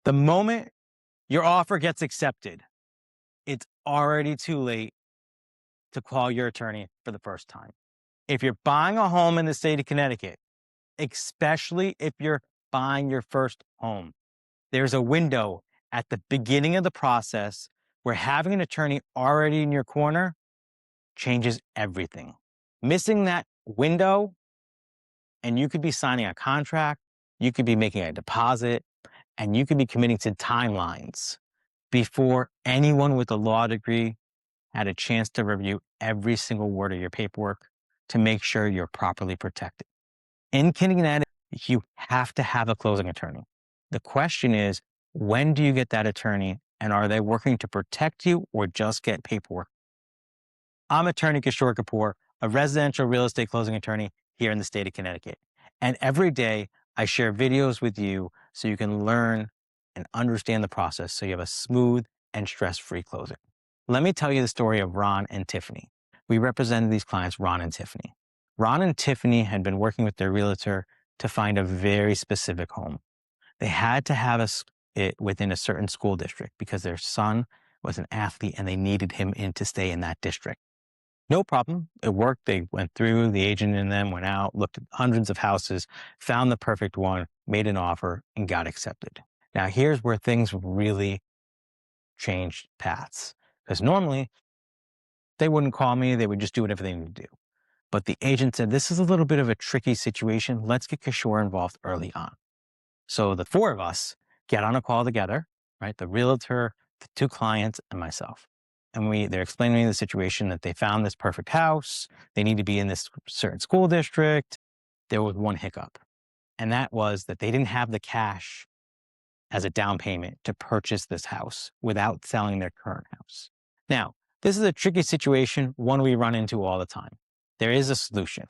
The moment your offer gets accepted, it's already too late to call your attorney for the first time. If you're buying a home in the state of Connecticut, especially if you're buying your first home, there's a window at the beginning of the process where having an attorney already in your corner changes everything. Missing that window, and you could be signing a contract, you could be making a deposit, and you could be committing to timelines before anyone with a law degree had a chance to review every single word of your paperwork to make sure you're properly protected. In Connecticut, you have to have a closing attorney. The question is, when do you get that attorney, and are they working to protect you or just get paperwork? I'm attorney Kishore Kapoor, a residential real estate closing attorney here in the state of Connecticut. And every day I share videos with you so you can learn and understand the process so you have a smooth and stress-free closing. Let me tell you the story of Ron and Tiffany. We represented these clients, Ron and Tiffany. Ron and Tiffany had been working with their realtor to find a very specific home. They had to have it within a certain school district because their son was an athlete and they needed him in to stay in that district. No problem. It worked. They went through, the agent and them went out, looked at hundreds of houses, found the perfect one, made an offer, and got accepted. Now, here's where things really changed paths. Because normally, they wouldn't call me. They would just do whatever they needed to do. But the agent said, this is a little bit of a tricky situation. Let's get Kishore involved early on. So the four of us get on a call together, right? The realtor, the two clients, and myself. And they're explaining to me the situation that they found this perfect house. They need to be in this certain school district. There was one hiccup. And that was that they didn't have the cash as a down payment to purchase this house without selling their current house. Now, this is a tricky situation, one we run into all the time. There is a solution.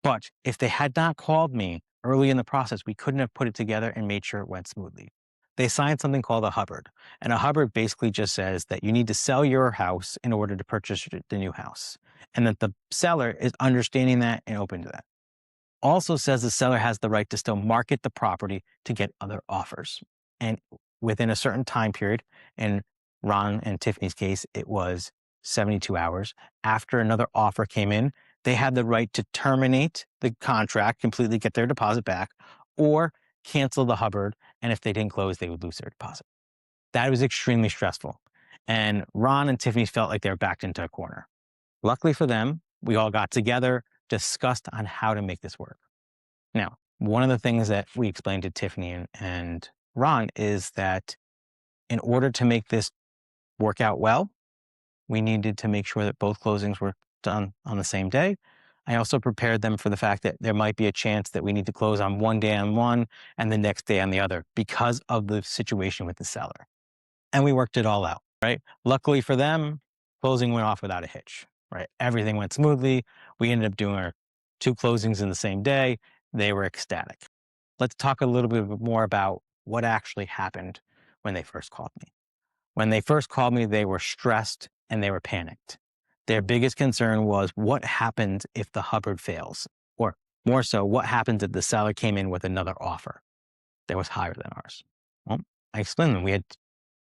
But if they had not called me early in the process, we couldn't have put it together and made sure it went smoothly. They signed something called a Hubbard. And a Hubbard basically just says that you need to sell your house in order to purchase the new house. And that the seller is understanding that and open to that. Also says the seller has the right to still market the property to get other offers. And within a certain time period, in Ron and Tiffany's case, it was 72 hours after another offer came in, they had the right to terminate the contract, completely get their deposit back, or cancel the Hubbard. And if they didn't close, they would lose their deposit. That was extremely stressful. And Ron and Tiffany felt like they were backed into a corner. Luckily for them, we all got together, discussed on how to make this work. Now, one of the things that we explained to Tiffany and Ron is that in order to make this work out well, we needed to make sure that both closings were done on the same day. I also prepared them for the fact that there might be a chance that we need to close on one day on one and the next day on the other because of the situation with the seller. And we worked it all out, right? Luckily for them, closing went off without a hitch, right? Everything went smoothly. We ended up doing our two closings in the same day. They were ecstatic. Let's talk a little bit more about what actually happened when they first called me. When they first called me, they were stressed and they were panicked. Their biggest concern was what happens if the Hubbard fails? Or more so, what happens if the seller came in with another offer that was higher than ours? Well, I explained to them,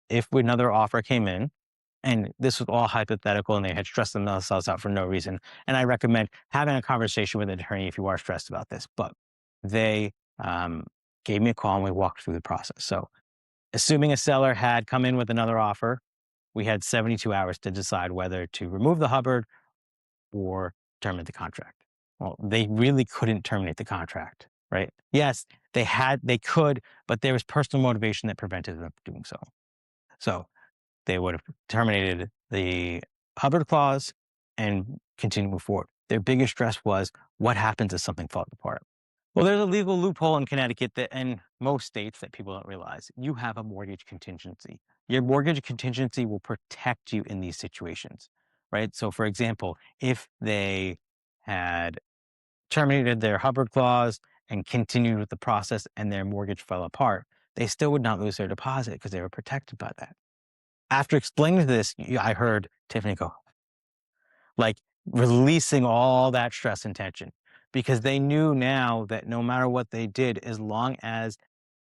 if another offer came in, and this was all hypothetical and they had stressed themselves out for no reason. And I recommend having a conversation with an attorney if you are stressed about this. But they gave me a call and we walked through the process. So assuming a seller had come in with another offer, we had 72 hours to decide whether to remove the Hubbard or terminate the contract. Well, they really couldn't terminate the contract, right? Yes, they could, but there was personal motivation that prevented them from doing so. So they would have terminated the Hubbard clause and continued to move forward. Their biggest stress was what happens if something falls apart? Well, there's a legal loophole in Connecticut and most states that people don't realize. You have a mortgage contingency. Your mortgage contingency will protect you in these situations, right? So for example, if they had terminated their Hubbard clause and continued with the process and their mortgage fell apart, they still would not lose their deposit because they were protected by that. After explaining this, I heard Tiffany go, like releasing all that stress and tension because they knew now that no matter what they did, as long as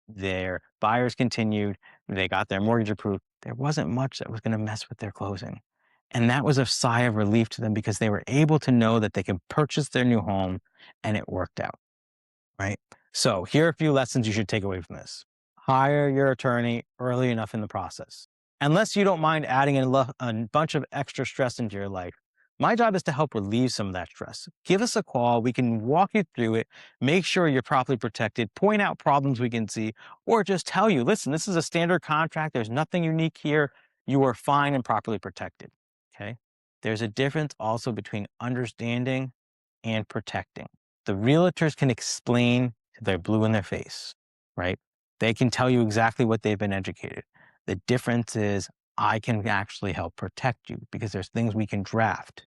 Their buyers continued, they got their mortgage approved. There wasn't much that was going to mess with their closing. And that was a sigh of relief to them because they were able to know that they could purchase their new home and it worked out, right? So here are a few lessons you should take away from this. Hire your attorney early enough in the process. Unless you don't mind adding a bunch of extra stress into your life, my job is to help relieve some of that stress. Give us a call. We can walk you through it, make sure you're properly protected, point out problems we can see, or just tell you, listen, this is a standard contract. There's nothing unique here. You are fine and properly protected. Okay. There's a difference also between understanding and protecting. The realtors can explain till they're blue in their face, right? They can tell you exactly what they've been educated. The difference is I can actually help protect you because there's things we can draft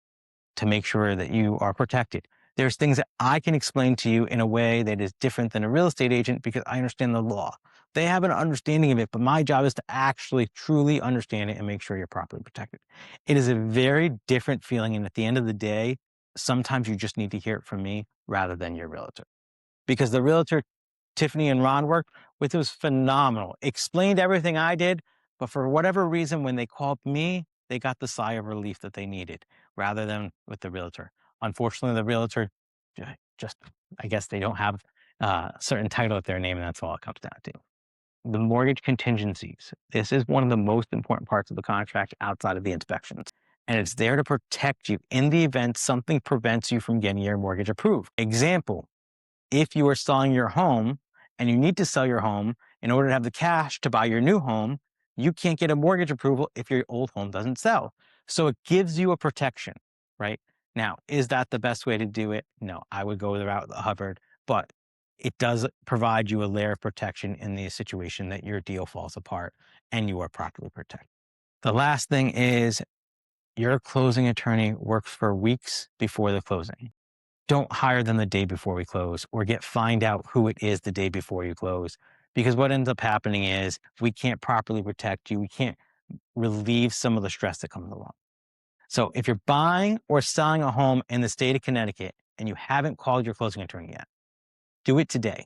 to make sure that you are protected. There's things that I can explain to you in a way that is different than a real estate agent because I understand the law. They have an understanding of it, but my job is to actually truly understand it and make sure you're properly protected. It is a very different feeling. And at the end of the day, sometimes you just need to hear it from me rather than your realtor. Because the realtor Tiffany and Ron worked with was phenomenal. Explained everything I did, but for whatever reason, when they called me, they got the sigh of relief that they needed rather than with the realtor. Unfortunately, the realtor just, I guess they don't have a certain title at their name, and that's all it comes down to. The mortgage contingencies. This is one of the most important parts of the contract outside of the inspections. And it's there to protect you in the event something prevents you from getting your mortgage approved. Example, if you are selling your home and you need to sell your home in order to have the cash to buy your new home, you can't get a mortgage approval if your old home doesn't sell. So it gives you a protection, right? Now, is that the best way to do it? No, I would go the route of the Hubbard, but it does provide you a layer of protection in the situation that your deal falls apart and you are properly protected. The last thing is your closing attorney works for weeks before the closing. Don't hire them the day before we close or find out who it is the day before you close. Because what ends up happening is we can't properly protect you. We can't relieve some of the stress that comes along. So if you're buying or selling a home in the state of Connecticut and you haven't called your closing attorney yet, do it today.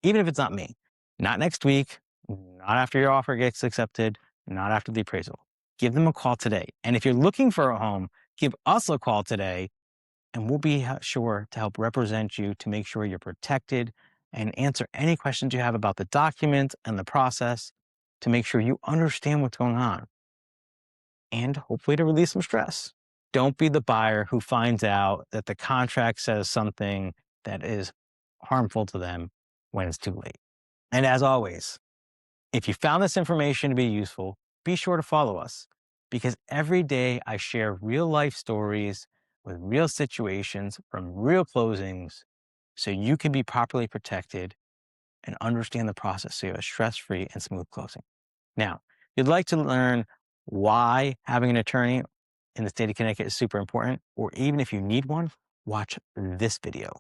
Even if it's not me, not next week, not after your offer gets accepted, not after the appraisal. Give them a call today. And if you're looking for a home, give us a call today and we'll be sure to help represent you to make sure you're protected and answer any questions you have about the documents and the process to make sure you understand what's going on and hopefully to release some stress. Don't be the buyer who finds out that the contract says something that is harmful to them when it's too late. And as always, if you found this information to be useful, be sure to follow us because every day I share real life stories with real situations from real closings so you can be properly protected and understand the process so you have a stress-free and smooth closing. Now, if you'd like to learn why having an attorney in the state of Connecticut is super important, or even if you need one, watch this video.